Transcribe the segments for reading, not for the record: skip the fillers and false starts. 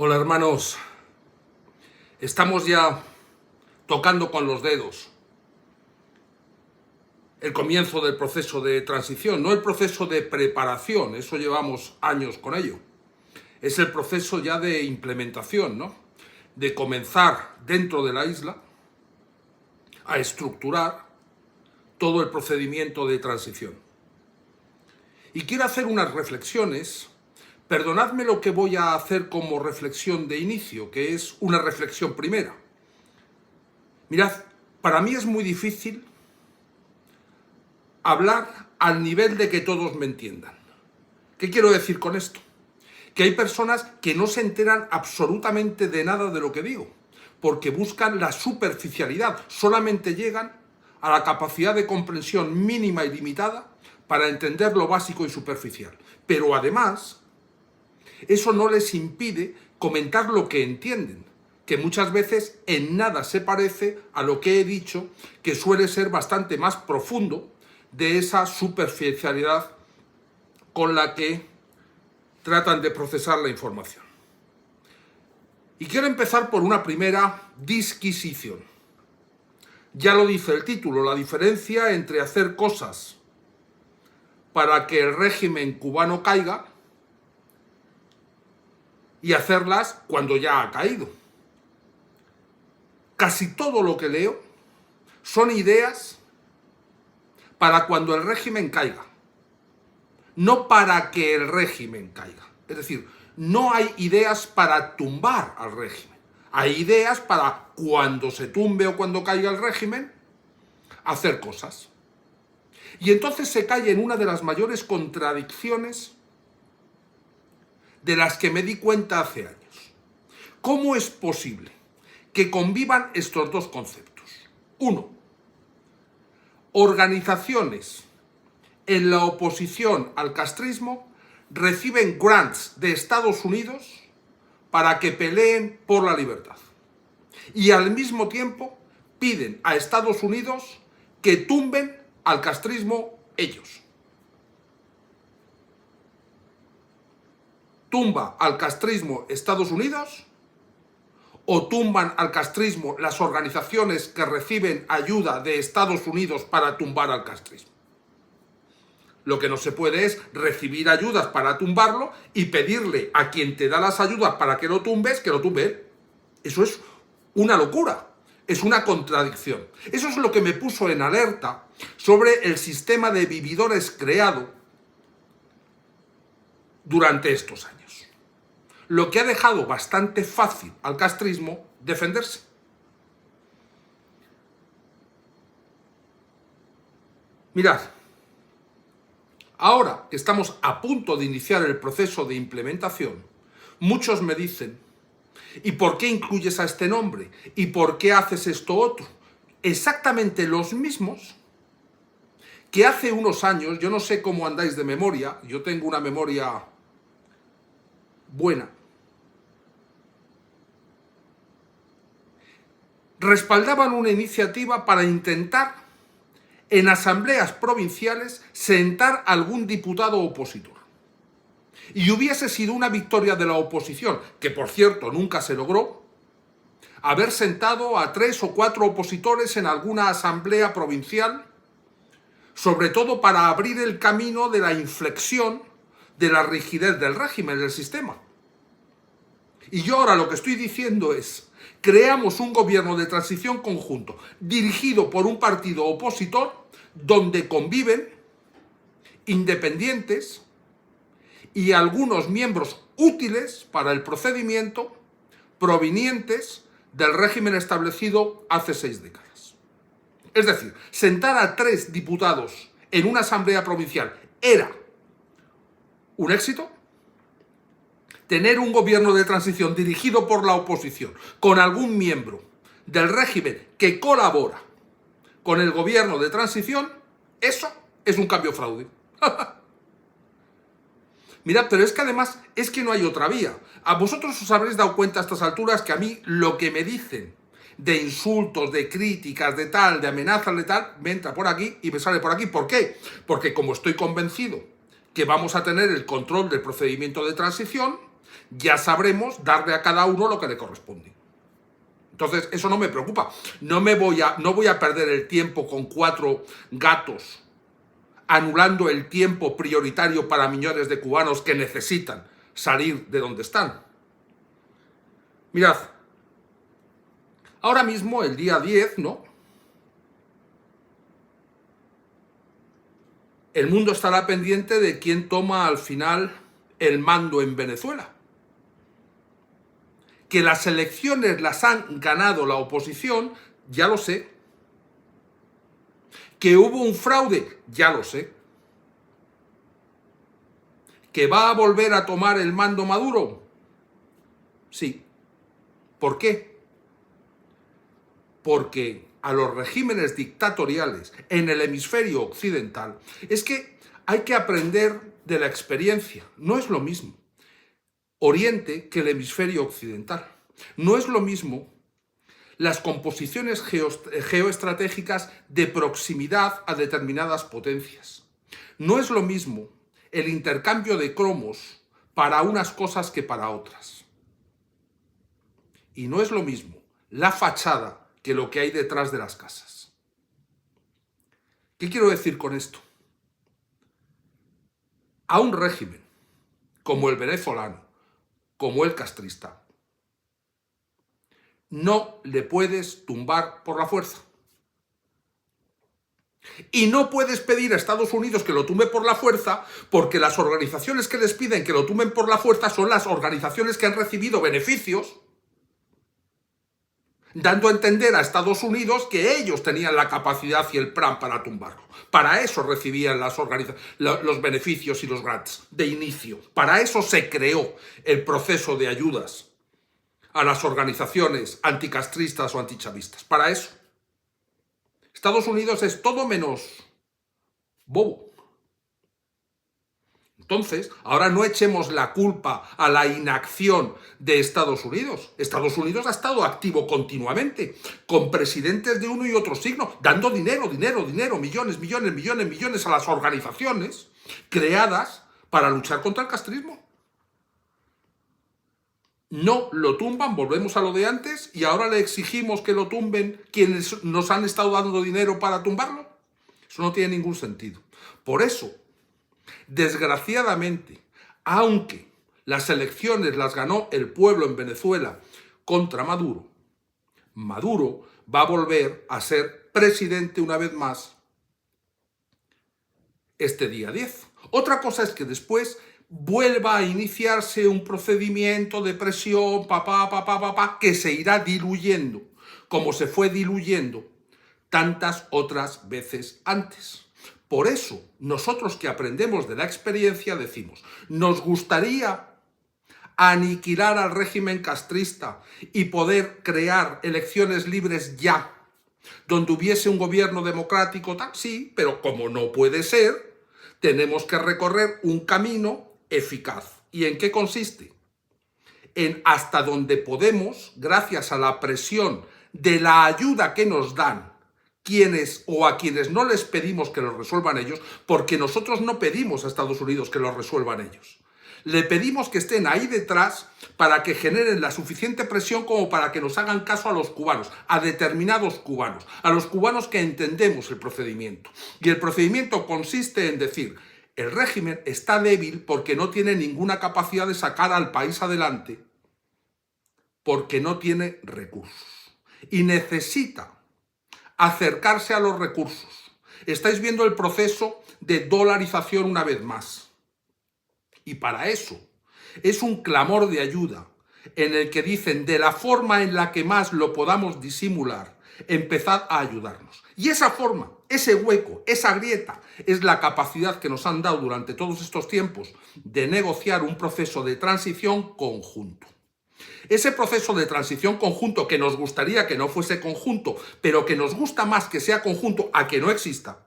Hola hermanos, estamos ya tocando con los dedos el comienzo del proceso de transición, no el proceso de preparación, eso llevamos años con ello, es el proceso ya de implementación, ¿no? De comenzar dentro de la isla a estructurar todo el procedimiento de transición. Y quiero hacer unas reflexiones. Perdonadme lo que voy a hacer como reflexión de inicio, que es una reflexión primera. Mirad, para mí es muy difícil hablar al nivel de que todos me entiendan. ¿Qué quiero decir con esto? Que hay personas que no se enteran absolutamente de nada de lo que digo, porque buscan la superficialidad, solamente llegan a la capacidad de comprensión mínima y limitada para entender lo básico y superficial. Pero además, eso no les impide comentar lo que entienden, que muchas veces en nada se parece a lo que he dicho, que suele ser bastante más profundo de esa superficialidad con la que tratan de procesar la información. Y quiero empezar por una primera disquisición. Ya lo dice el título, la diferencia entre hacer cosas para que el régimen cubano caiga y hacerlas cuando ya ha caído. Casi todo lo que leo son ideas para cuando el régimen caiga, no para que el régimen caiga. Es decir, no hay ideas para tumbar al régimen. Hay ideas para cuando se tumbe o cuando caiga el régimen, hacer cosas. Y entonces se cae en una de las mayores contradicciones de las que me di cuenta hace años. ¿Cómo es posible que convivan estos dos conceptos? Uno, organizaciones en la oposición al castrismo reciben grants de Estados Unidos para que peleen por la libertad. Y al mismo tiempo piden a Estados Unidos que tumben al castrismo ellos. ¿Tumba al castrismo Estados Unidos o tumban al castrismo las organizaciones que reciben ayuda de Estados Unidos para tumbar al castrismo? Lo que no se puede es recibir ayudas para tumbarlo y pedirle a quien te da las ayudas para que lo tumbes, que lo tumbe. Eso es una locura, es una contradicción. Eso es lo que me puso en alerta sobre el sistema de vividores creado durante estos años. Lo que ha dejado bastante fácil al castrismo defenderse. Mirad, ahora que estamos a punto de iniciar el proceso de implementación, muchos me dicen, ¿y por qué incluyes a este nombre? ¿Y por qué haces esto otro? Exactamente los mismos que hace unos años, yo no sé cómo andáis de memoria, yo tengo una memoria buena, respaldaban una iniciativa para intentar en asambleas provinciales sentar a algún diputado opositor. Y hubiese sido una victoria de la oposición, que por cierto nunca se logró, haber sentado a 3 o 4 opositores en alguna asamblea provincial, sobre todo para abrir el camino de la inflexión de la rigidez del régimen, del sistema. Y yo ahora lo que estoy diciendo es, creamos un gobierno de transición conjunto, dirigido por un partido opositor, donde conviven independientes y algunos miembros útiles para el procedimiento provenientes del régimen establecido hace 6 décadas. Es decir, sentar a 3 diputados en una asamblea provincial era un éxito. Tener un gobierno de transición dirigido por la oposición, con algún miembro del régimen que colabora con el gobierno de transición, eso es un cambio fraude. Mirad, pero es que además es que no hay otra vía. A vosotros os habréis dado cuenta a estas alturas que a mí lo que me dicen de insultos, de críticas, de tal, de amenazas, de tal, me entra por aquí y me sale por aquí. ¿Por qué? Porque como estoy convencido que vamos a tener el control del procedimiento de transición, ya sabremos darle a cada uno lo que le corresponde. Entonces, eso no me preocupa. No voy a perder el tiempo con 4 gatos anulando el tiempo prioritario para millones de cubanos que necesitan salir de donde están. Mirad, ahora mismo, el día 10, ¿no? El mundo estará pendiente de quién toma al final el mando en Venezuela. Que las elecciones las han ganado la oposición, ya lo sé. Que hubo un fraude, ya lo sé. ¿Que va a volver a tomar el mando Maduro? Sí. ¿Por qué? Porque a los regímenes dictatoriales en el hemisferio occidental es que hay que aprender de la experiencia. No es lo mismo Oriente que el hemisferio occidental. No es lo mismo las composiciones geoestratégicas de proximidad a determinadas potencias. No es lo mismo el intercambio de cromos para unas cosas que para otras. Y no es lo mismo la fachada que lo que hay detrás de las casas. ¿Qué quiero decir con esto? A un régimen como el venezolano, como el castrista, no le puedes tumbar por la fuerza. Y no puedes pedir a Estados Unidos que lo tumbe por la fuerza, porque las organizaciones que les piden que lo tumben por la fuerza son las organizaciones que han recibido beneficios, dando a entender a Estados Unidos que ellos tenían la capacidad y el plan para tumbarlo. Para eso recibían los beneficios y los grants de inicio. Para eso se creó el proceso de ayudas a las organizaciones anticastristas o antichavistas. Para eso. Estados Unidos es todo menos bobo. Entonces, ahora no echemos la culpa a la inacción de Estados Unidos. Estados Unidos ha estado activo continuamente, con presidentes de uno y otro signo, dando dinero, millones a las organizaciones creadas para luchar contra el castrismo. No lo tumban, volvemos a lo de antes, y ahora le exigimos que lo tumben quienes nos han estado dando dinero para tumbarlo. Eso no tiene ningún sentido. Por eso, desgraciadamente, aunque las elecciones las ganó el pueblo en Venezuela contra Maduro, Maduro va a volver a ser presidente una vez más este día 10. Otra cosa es que después vuelva a iniciarse un procedimiento de presión, que se irá diluyendo, como se fue diluyendo tantas otras veces antes. Por eso, nosotros que aprendemos de la experiencia decimos, nos gustaría aniquilar al régimen castrista y poder crear elecciones libres ya, donde hubiese un gobierno democrático, sí, pero como no puede ser, tenemos que recorrer un camino eficaz. ¿Y en qué consiste? En hasta donde podemos, gracias a la presión de la ayuda que nos dan quienes o a quienes no les pedimos que lo resuelvan ellos, porque nosotros no pedimos a Estados Unidos que lo resuelvan ellos. Le pedimos que estén ahí detrás para que generen la suficiente presión como para que nos hagan caso a los cubanos, a determinados cubanos, a los cubanos que entendemos el procedimiento. Y el procedimiento consiste en decir, el régimen está débil porque no tiene ninguna capacidad de sacar al país adelante, porque no tiene recursos. Y necesita acercarse a los recursos. Estáis viendo el proceso de dolarización una vez más. Y para eso es un clamor de ayuda en el que dicen, de la forma en la que más lo podamos disimular, empezad a ayudarnos. Y esa forma, ese hueco, esa grieta, es la capacidad que nos han dado durante todos estos tiempos de negociar un proceso de transición conjunto. Ese proceso de transición conjunto que nos gustaría que no fuese conjunto, pero que nos gusta más que sea conjunto a que no exista,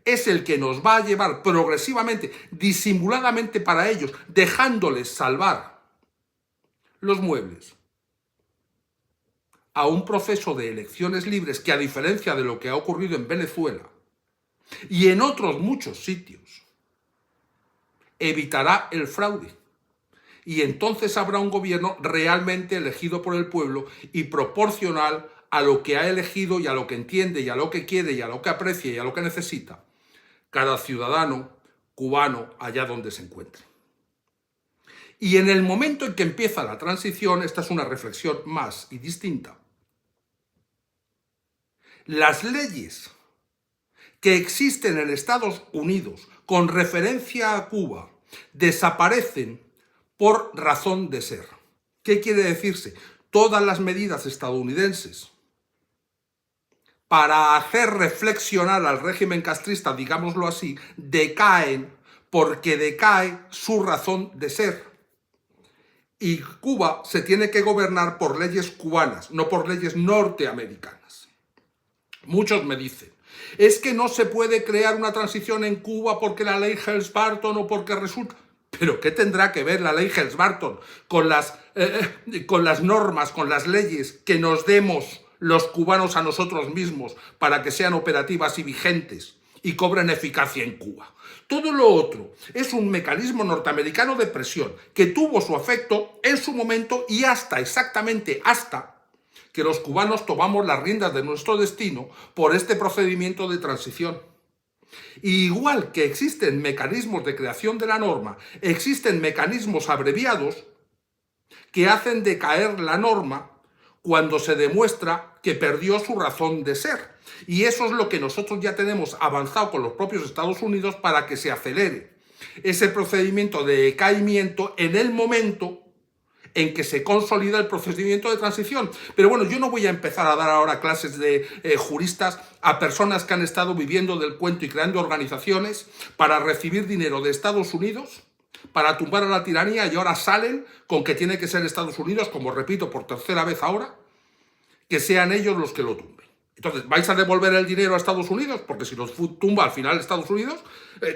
es el que nos va a llevar progresivamente, disimuladamente para ellos, dejándoles salvar los muebles, a un proceso de elecciones libres que, a diferencia de lo que ha ocurrido en Venezuela y en otros muchos sitios, evitará el fraude Y entonces habrá un gobierno realmente elegido por el pueblo y proporcional a lo que ha elegido y a lo que entiende y a lo que quiere y a lo que aprecia y a lo que necesita cada ciudadano cubano allá donde se encuentre. Y en el momento en que empieza la transición, esta es una reflexión más y distinta. Las leyes que existen en Estados Unidos con referencia a Cuba desaparecen por razón de ser. ¿Qué quiere decirse? Todas las medidas estadounidenses para hacer reflexionar al régimen castrista, digámoslo así, decaen porque decae su razón de ser. Y Cuba se tiene que gobernar por leyes cubanas, no por leyes norteamericanas. Muchos me dicen, es que no se puede crear una transición en Cuba porque la ley Helms-Burton o porque resulta... ¿Pero qué tendrá que ver la ley Helms-Burton con las normas, con las leyes que nos demos los cubanos a nosotros mismos para que sean operativas y vigentes y cobren eficacia en Cuba? Todo lo otro es un mecanismo norteamericano de presión que tuvo su efecto en su momento y exactamente hasta que los cubanos tomamos las riendas de nuestro destino por este procedimiento de transición. Y igual que existen mecanismos de creación de la norma, existen mecanismos abreviados que hacen decaer la norma cuando se demuestra que perdió su razón de ser. Y eso es lo que nosotros ya tenemos avanzado con los propios Estados Unidos para que se acelere ese procedimiento de decaimiento en el momento en que se consolida el procedimiento de transición. Pero bueno, yo no voy a empezar a dar ahora clases de juristas a personas que han estado viviendo del cuento y creando organizaciones para recibir dinero de Estados Unidos, para tumbar a la tiranía, y ahora salen con que tiene que ser Estados Unidos, como repito por tercera vez ahora, que sean ellos los que lo tumben. Entonces, ¿vais a devolver el dinero a Estados Unidos? Porque si los tumba al final Estados Unidos,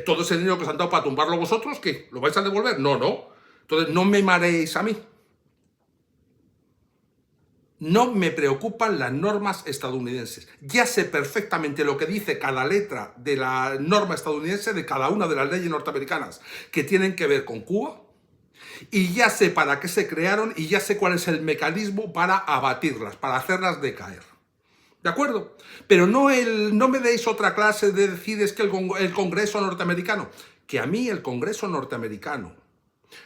todo ese dinero que os han dado para tumbarlo vosotros, ¿qué? ¿Lo vais a devolver? No, no. Entonces, no me mareéis a mí. No me preocupan las normas estadounidenses. Ya sé perfectamente lo que dice cada letra de la norma estadounidense, de cada una de las leyes norteamericanas que tienen que ver con Cuba, y ya sé para qué se crearon y ya sé cuál es el mecanismo para abatirlas, para hacerlas decaer. ¿De acuerdo? Pero no me deis otra clase de decir es que el Congreso norteamericano, que a mí el Congreso norteamericano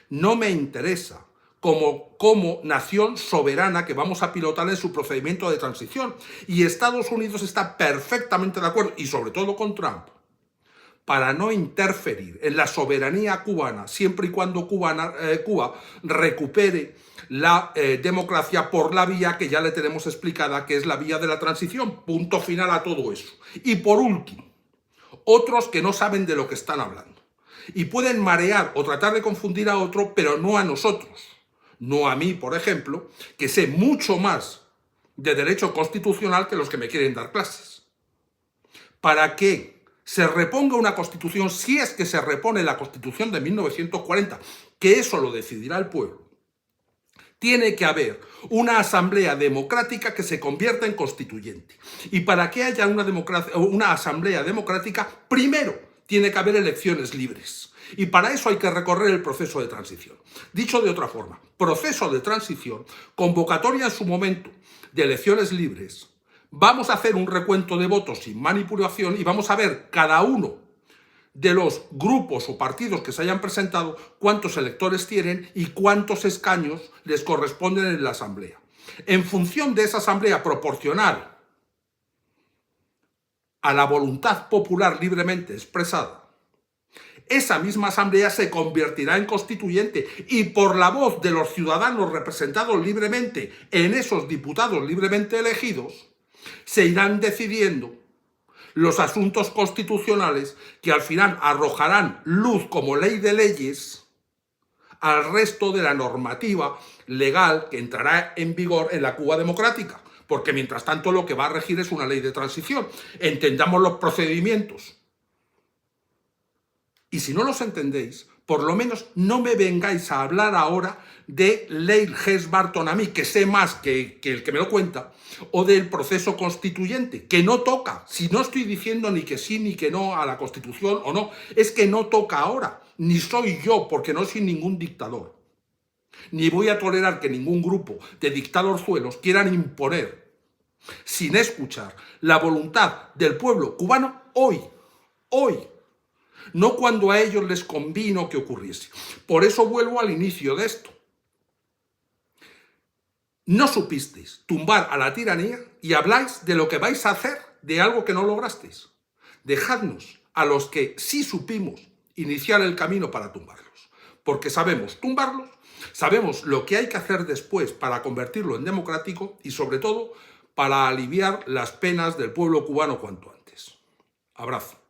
no me interesa como nación soberana que vamos a pilotar en su procedimiento de transición. Y Estados Unidos está perfectamente de acuerdo, y sobre todo con Trump, para no interferir en la soberanía cubana, siempre y cuando Cuba recupere la democracia por la vía que ya le tenemos explicada, que es la vía de la transición. Punto final a todo eso. Y por último, otros que no saben de lo que están hablando y pueden marear o tratar de confundir a otro, pero no a nosotros. No a mí, por ejemplo, que sé mucho más de derecho constitucional que los que me quieren dar clases. Para que se reponga una constitución, si es que se repone la constitución de 1940, que eso lo decidirá el pueblo, tiene que haber una asamblea democrática que se convierta en constituyente. Y para que haya una asamblea democrática, primero tiene que haber elecciones libres. Y para eso hay que recorrer el proceso de transición. Dicho de otra forma, proceso de transición, convocatoria en su momento de elecciones libres. Vamos a hacer un recuento de votos sin manipulación y vamos a ver cada uno de los grupos o partidos que se hayan presentado cuántos electores tienen y cuántos escaños les corresponden en la asamblea. En función de esa asamblea proporcional a la voluntad popular libremente expresada, esa misma asamblea se convertirá en constituyente y por la voz de los ciudadanos representados libremente en esos diputados libremente elegidos, se irán decidiendo los asuntos constitucionales que al final arrojarán luz como ley de leyes al resto de la normativa legal que entrará en vigor en la Cuba democrática. Porque mientras tanto lo que va a regir es una ley de transición. Entendamos los procedimientos. Y si no los entendéis, por lo menos no me vengáis a hablar ahora de ley Helms-Burton a mí, que sé más que el que me lo cuenta, o del proceso constituyente, que no toca. Si no estoy diciendo ni que sí ni que no a la Constitución o no, es que no toca ahora. Ni soy yo, porque no soy ningún dictador. Ni voy a tolerar que ningún grupo de dictadorzuelos quieran imponer, sin escuchar, la voluntad del pueblo cubano hoy, no cuando a ellos les convino que ocurriese. Por eso vuelvo al inicio de esto. No supisteis tumbar a la tiranía y habláis de lo que vais a hacer de algo que no lograsteis. Dejadnos a los que sí supimos iniciar el camino para tumbarlos, porque sabemos tumbarlos, sabemos lo que hay que hacer después para convertirlo en democrático y sobre todo para aliviar las penas del pueblo cubano cuanto antes. Abrazo.